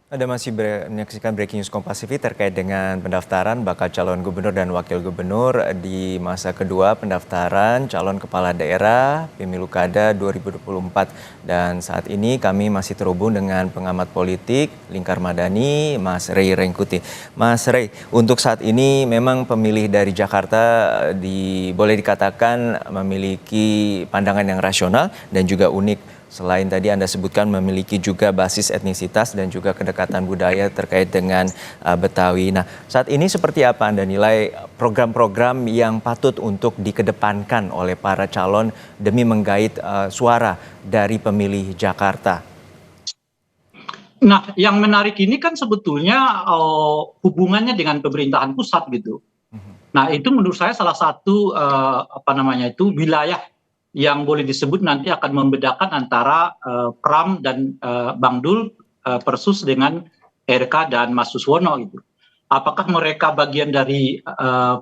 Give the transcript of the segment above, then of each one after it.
Anda masih menyaksikan Breaking News Kompas TV terkait dengan pendaftaran bakal calon gubernur dan wakil gubernur di masa kedua pendaftaran calon kepala daerah Pemilu Kada 2024. Dan saat ini kami masih terhubung dengan pengamat politik Lingkar Madani, Mas Rey Rengkuti. Mas Rey, untuk saat ini memang pemilih dari Jakarta boleh dikatakan memiliki pandangan yang rasional dan juga unik. Selain tadi Anda sebutkan memiliki juga basis etnisitas dan juga kedekatan budaya terkait dengan Betawi. Nah, saat ini seperti apa Anda nilai program-program yang patut untuk dikedepankan oleh para calon demi menggait suara dari pemilih Jakarta? Nah, yang menarik ini kan sebetulnya hubungannya dengan pemerintahan pusat gitu. Nah, itu menurut saya salah satu wilayah yang boleh disebut nanti akan membedakan antara Pram dan Bang Dul versus dengan RK dan Mas Suswono gitu. Apakah mereka bagian dari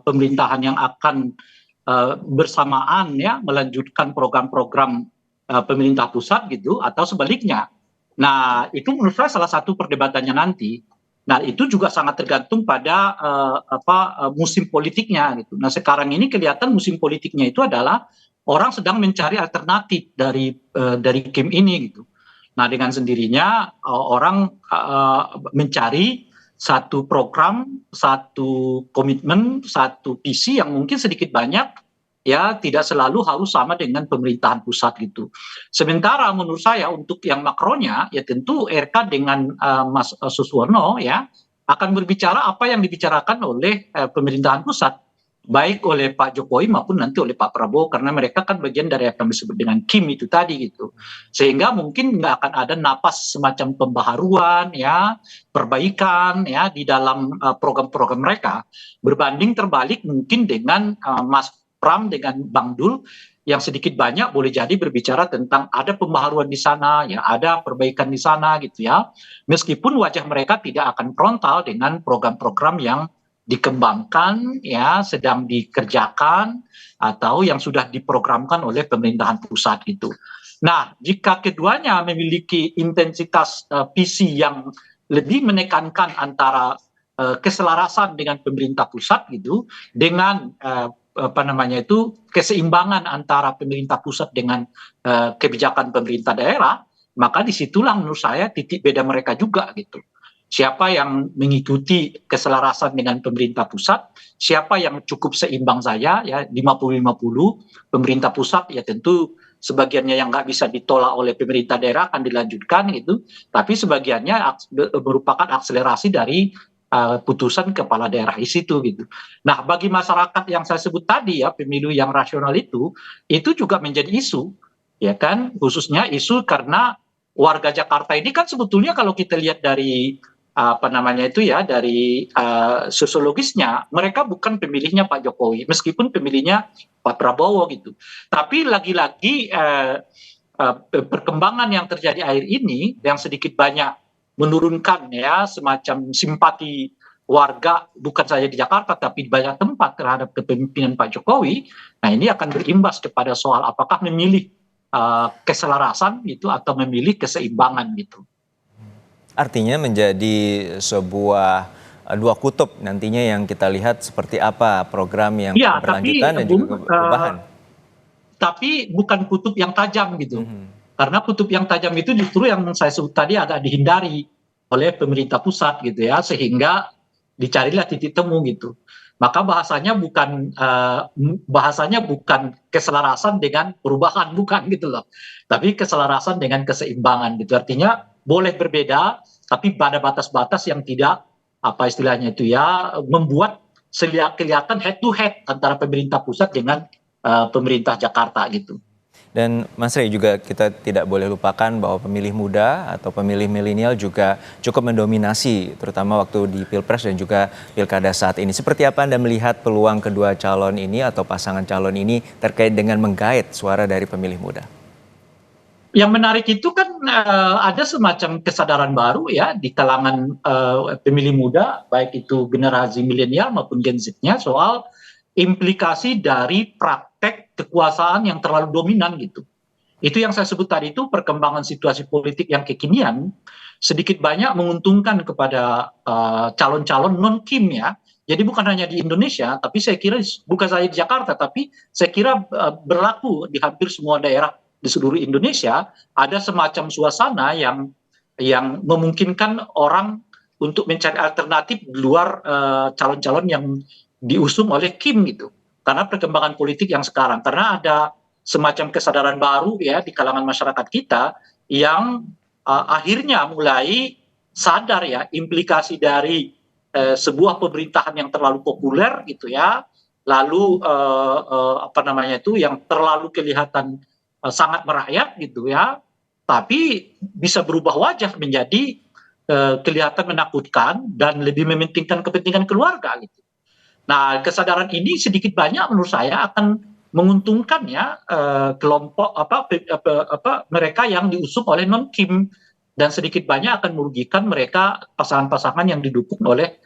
pemerintahan yang akan bersamaan ya melanjutkan program-program pemerintah pusat gitu atau sebaliknya? Nah, itu menurut saya salah satu perdebatannya nanti. Nah, itu juga sangat tergantung pada musim politiknya gitu. Nah, sekarang ini kelihatan musim politiknya itu adalah orang sedang mencari alternatif dari game ini gitu. Nah, dengan sendirinya orang mencari satu program, satu komitmen, satu visi yang mungkin sedikit banyak ya tidak selalu harus sama dengan pemerintahan pusat gitu. Sementara menurut saya untuk yang makronya ya tentu RK dengan Mas Suswono ya akan berbicara apa yang dibicarakan oleh pemerintahan pusat baik oleh Pak Jokowi maupun nanti oleh Pak Prabowo karena mereka kan bagian dari apa yang disebut dengan Kim itu tadi gitu sehingga mungkin nggak akan ada napas semacam pembaharuan ya perbaikan ya di dalam program-program mereka berbanding terbalik mungkin dengan Mas Pram dengan Bang Dul yang sedikit banyak boleh jadi berbicara tentang ada pembaharuan di sana ya ada perbaikan di sana gitu ya meskipun wajah mereka tidak akan frontal dengan program-program yang dikembangkan ya sedang dikerjakan atau yang sudah diprogramkan oleh pemerintahan pusat gitu. Nah, jika keduanya memiliki intensitas visi yang lebih menekankan antara keselarasan dengan pemerintah pusat gitu dengan keseimbangan antara pemerintah pusat dengan kebijakan pemerintah daerah, maka disitulah menurut saya titik beda mereka juga gitu. Siapa yang mengikuti keselarasan dengan pemerintah pusat, siapa yang cukup seimbang saja, ya 50-50, pemerintah pusat ya tentu sebagiannya yang nggak bisa ditolak oleh pemerintah daerah akan dilanjutkan gitu, tapi sebagiannya merupakan akselerasi dari putusan kepala daerah di situ gitu. Nah, bagi masyarakat yang saya sebut tadi ya pemilu yang rasional itu juga menjadi isu, ya kan, khususnya isu karena warga Jakarta ini kan sebetulnya kalau kita lihat dari dari sosiologisnya mereka bukan pemilihnya Pak Jokowi meskipun pemilihnya Pak Prabowo gitu tapi lagi-lagi perkembangan yang terjadi akhir ini yang sedikit banyak menurunkan ya semacam simpati warga bukan saja di Jakarta tapi di banyak tempat terhadap kepemimpinan Pak Jokowi nah ini akan berimbas kepada soal apakah memilih keselarasan gitu atau memilih keseimbangan gitu. Artinya menjadi sebuah dua kutub nantinya yang kita lihat seperti apa program yang Iya, berlanjutan dan juga perubahan. tapi bukan kutub yang tajam gitu. Mhm. Karena kutub yang tajam itu justru yang saya sebut tadi agak dihindari oleh pemerintah pusat gitu ya, sehingga dicarilah titik temu gitu. Maka bahasanya bukan keselarasan dengan perubahan bukan gitu loh. Tapi keselarasan dengan keseimbangan gitu. Artinya boleh berbeda tapi pada batas-batas yang tidak apa istilahnya itu ya membuat kelihatan head to head antara pemerintah pusat dengan pemerintah Jakarta gitu. Dan Mas Rey juga kita tidak boleh lupakan bahwa pemilih muda atau pemilih milenial juga cukup mendominasi terutama waktu di Pilpres dan juga Pilkada saat ini. Seperti apa Anda melihat peluang kedua calon ini atau pasangan calon ini terkait dengan menggait suara dari pemilih muda? Yang menarik itu kan ada semacam kesadaran baru ya di kalangan pemilih muda, baik itu generasi milenial maupun Gen Z-nya soal implikasi dari praktek kekuasaan yang terlalu dominan gitu. Itu yang saya sebut tadi itu perkembangan situasi politik yang kekinian sedikit banyak menguntungkan kepada calon-calon non Kim ya. Jadi bukan hanya di Indonesia, tapi saya kira bukan saja di Jakarta, tapi saya kira berlaku di hampir semua daerah di seluruh Indonesia ada semacam suasana yang memungkinkan orang untuk mencari alternatif di luar calon-calon yang diusung oleh Kim gitu. Karena perkembangan politik yang sekarang, karena ada semacam kesadaran baru ya di kalangan masyarakat kita yang akhirnya mulai sadar ya implikasi dari sebuah pemerintahan yang terlalu populer gitu ya, lalu apa namanya itu yang terlalu kelihatan sangat merakyat gitu ya, tapi bisa berubah wajah menjadi kelihatan menakutkan dan lebih mementingkan kepentingan keluarga gitu. Nah, kesadaran ini sedikit banyak menurut saya akan menguntungkan ya kelompok mereka yang diusung oleh non Kim dan sedikit banyak akan merugikan mereka pasangan-pasangan yang didukung oleh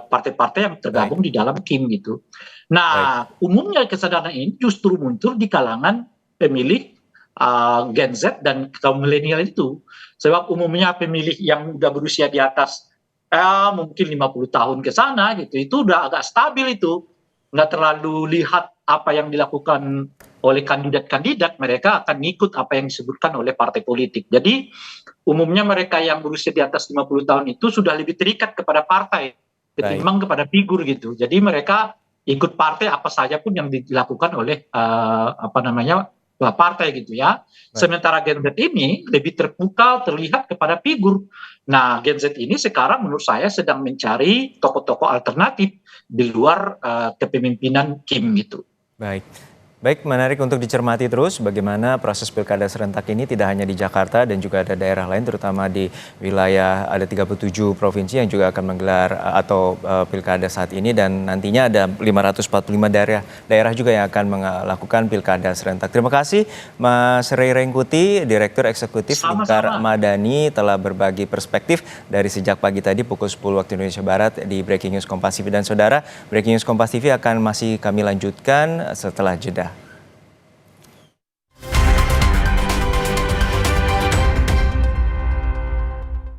partai-partai yang tergabung di dalam Kim gitu. Nah, umumnya kesadaran ini justru muncul di kalangan pemilih Gen Z dan kaum milenial itu. Sebab umumnya pemilih yang udah berusia di atas mungkin 50 tahun ke sana gitu, itu udah agak stabil itu. Nggak terlalu lihat apa yang dilakukan oleh kandidat-kandidat, mereka akan ngikut apa yang disebutkan oleh partai politik. Jadi umumnya mereka yang berusia di atas 50 tahun itu sudah lebih terikat kepada partai ketimbang kepada figur gitu. Jadi mereka ikut partai apa saja pun yang dilakukan oleh partai gitu ya. Sementara Gen Z ini lebih terbuka, terlihat kepada figur. Nah, Gen Z ini sekarang menurut saya sedang mencari tokoh-tokoh alternatif di luar kepemimpinan Kim gitu. Baik, menarik untuk dicermati terus bagaimana proses pilkada serentak ini tidak hanya di Jakarta dan juga ada daerah lain, terutama di wilayah ada 37 provinsi yang juga akan menggelar atau pilkada saat ini, dan nantinya ada 545 daerah juga yang akan melakukan pilkada serentak. Terima kasih Mas Rey Rengkuti, Direktur Eksekutif Lingkar Madani, telah berbagi perspektif dari sejak pagi tadi pukul 10 waktu Indonesia Barat di Breaking News Kompas TV. Dan saudara, Breaking News Kompas TV akan masih kami lanjutkan setelah jeda.